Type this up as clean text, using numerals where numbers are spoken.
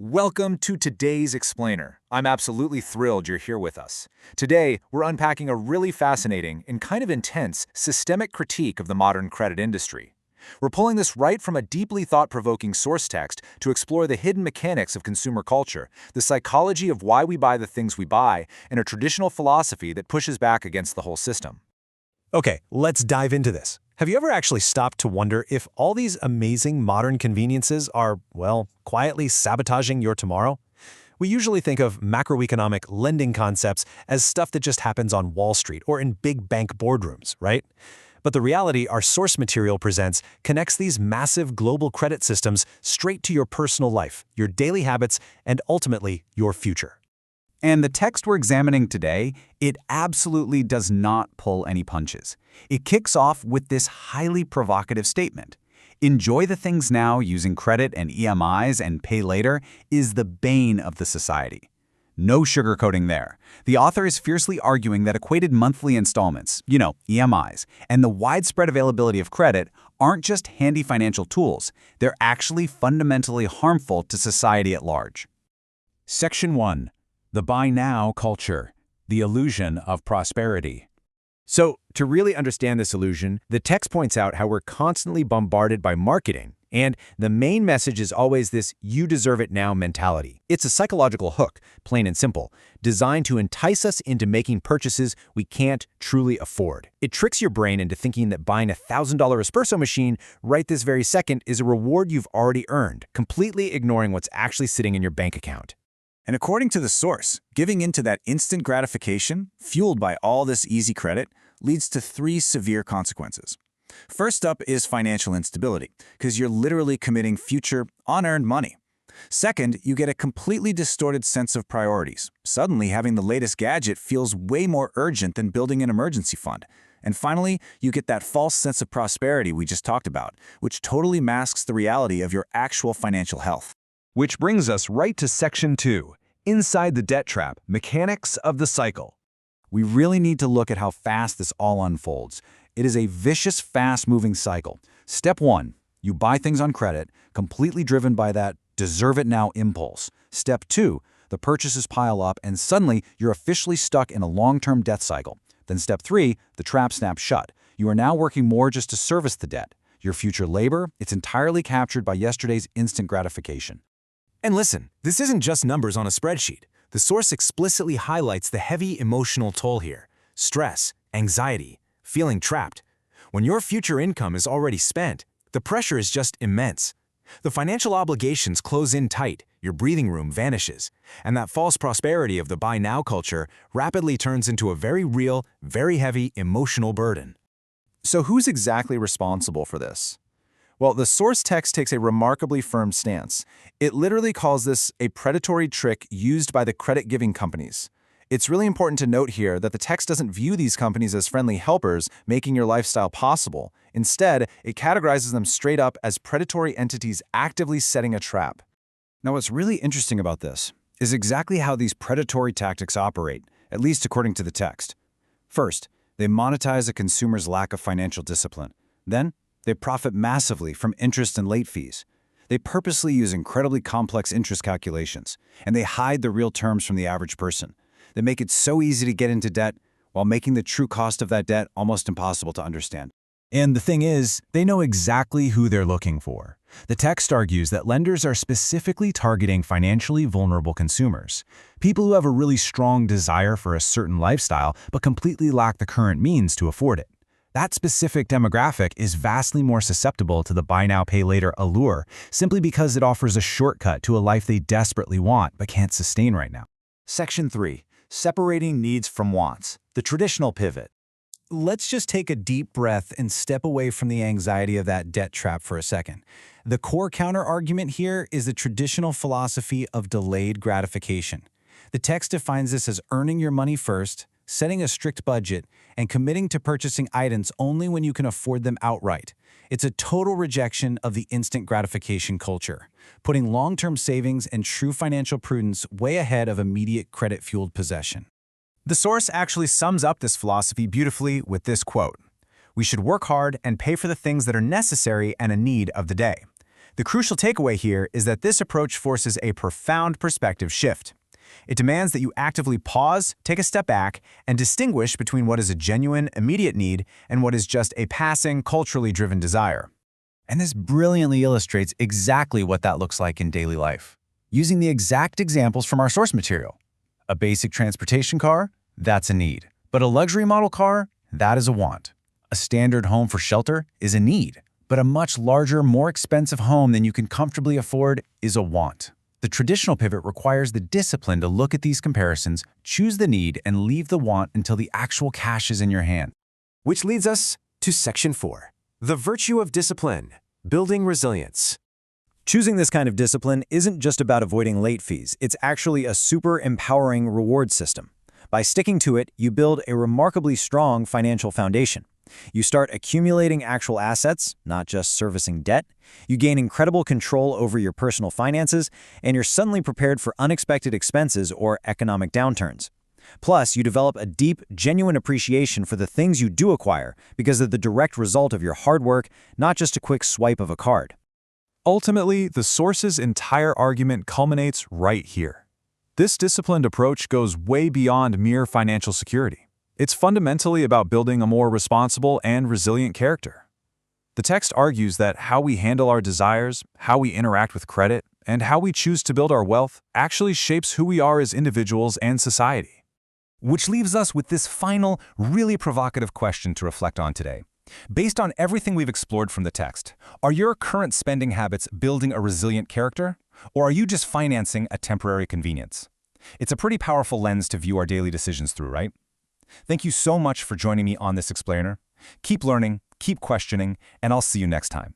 Welcome to today's Explainer. I'm absolutely thrilled you're here with us. Today, we're unpacking a really fascinating and kind of intense systemic critique of the modern credit industry. We're pulling this right from a deeply thought-provoking source text to explore the hidden mechanics of consumer culture, the psychology of why we buy the things we buy, and a traditional philosophy that pushes back against the whole system. Okay, let's dive into this. Have you ever actually stopped to wonder if all these amazing modern conveniences are, well, quietly sabotaging your tomorrow? We usually think of macroeconomic lending concepts as stuff that just happens on Wall Street or in big bank boardrooms, right? But the reality our source material presents connects these massive global credit systems straight to your personal life, your daily habits, and ultimately your future. And the text we're examining today, it absolutely does not pull any punches. It kicks off with this highly provocative statement. Enjoy the things now using credit and EMIs and pay later is the bane of the society. No sugarcoating there. The author is fiercely arguing that equated monthly installments, EMIs, and the widespread availability of credit aren't just handy financial tools. They're actually fundamentally harmful to society at large. Section 1. The buy now culture, the illusion of prosperity. So, to really understand this illusion, the text points out how we're constantly bombarded by marketing, and the main message is always this "you deserve it now" mentality. It's a psychological hook, plain and simple, designed to entice us into making purchases we can't truly afford. It tricks your brain into thinking that buying a $1,000 espresso machine right this very second is a reward you've already earned, completely ignoring what's actually sitting in your bank account. And according to the source, giving into that instant gratification, fueled by all this easy credit, leads to 3 severe consequences. First up is financial instability, because you're literally committing future, unearned money. Second, you get a completely distorted sense of priorities. Suddenly, having the latest gadget feels way more urgent than building an emergency fund. And finally, you get that false sense of prosperity we just talked about, which totally masks the reality of your actual financial health. Which brings us right to Section 2, Inside the Debt Trap, Mechanics of the Cycle. We really need to look at how fast this all unfolds. It is a vicious, fast-moving cycle. Step 1, you buy things on credit, completely driven by that deserve-it-now impulse. Step 2, the purchases pile up, and suddenly you're officially stuck in a long-term debt cycle. Then Step 3, the trap snaps shut. You are now working more just to service the debt. Your future labor, it's entirely captured by yesterday's instant gratification. And listen, this isn't just numbers on a spreadsheet. The source explicitly highlights the heavy emotional toll here: stress, anxiety, feeling trapped. When your future income is already spent, the pressure is just immense. The financial obligations close in tight, your breathing room vanishes, and that false prosperity of the buy now culture rapidly turns into a very real, very heavy emotional burden. So who's exactly responsible for this? Well, the source text takes a remarkably firm stance. It literally calls this a predatory trick used by the credit-giving companies. It's really important to note here that the text doesn't view these companies as friendly helpers making your lifestyle possible. Instead, it categorizes them straight up as predatory entities actively setting a trap. Now, what's really interesting about this is exactly how these predatory tactics operate, at least according to the text. First, they monetize a consumer's lack of financial discipline. Then, they profit massively from interest and late fees. They purposely use incredibly complex interest calculations, and they hide the real terms from the average person. They make it so easy to get into debt while making the true cost of that debt almost impossible to understand. And the thing is, they know exactly who they're looking for. The text argues that lenders are specifically targeting financially vulnerable consumers, people who have a really strong desire for a certain lifestyle but completely lack the current means to afford it. That specific demographic is vastly more susceptible to the buy now, pay later allure simply because it offers a shortcut to a life they desperately want but can't sustain right now. Section 3. Separating needs from wants. The traditional pivot. Let's just take a deep breath and step away from the anxiety of that debt trap for a second. The core counter-argument here is the traditional philosophy of delayed gratification. The text defines this as earning your money first, setting a strict budget, and committing to purchasing items only when you can afford them outright. It's a total rejection of the instant gratification culture, putting long-term savings and true financial prudence way ahead of immediate credit-fueled possession. The source actually sums up this philosophy beautifully with this quote: "We should work hard and pay for the things that are necessary and a need of the day. The crucial takeaway here is that this approach forces a profound perspective shift. It demands that you actively pause, take a step back, and distinguish between what is a genuine, immediate need and what is just a passing, culturally driven desire. And this brilliantly illustrates exactly what that looks like in daily life. Using the exact examples from our source material. A basic transportation car, that's a need. But a luxury model car, that is a want. A standard home for shelter is a need. But a much larger, more expensive home than you can comfortably afford is a want. The traditional pivot requires the discipline to look at these comparisons, choose the need, and leave the want until the actual cash is in your hand. Which leads us to Section 4, the virtue of discipline, building resilience. Choosing this kind of discipline isn't just about avoiding late fees, it's actually a super empowering reward system. By sticking to it, you build a remarkably strong financial foundation. You start accumulating actual assets, not just servicing debt. You gain incredible control over your personal finances, and you're suddenly prepared for unexpected expenses or economic downturns. Plus, you develop a deep, genuine appreciation for the things you do acquire because of the direct result of your hard work, not just a quick swipe of a card. Ultimately, the source's entire argument culminates right here. This disciplined approach goes way beyond mere financial security. It's fundamentally about building a more responsible and resilient character. The text argues that how we handle our desires, how we interact with credit, and how we choose to build our wealth actually shapes who we are as individuals and society. Which leaves us with this final, really provocative question to reflect on today. Based on everything we've explored from the text, are your current spending habits building a resilient character, or are you just financing a temporary convenience? It's a pretty powerful lens to view our daily decisions through, right? Thank you so much for joining me on this explainer. Keep learning, keep questioning, and I'll see you next time.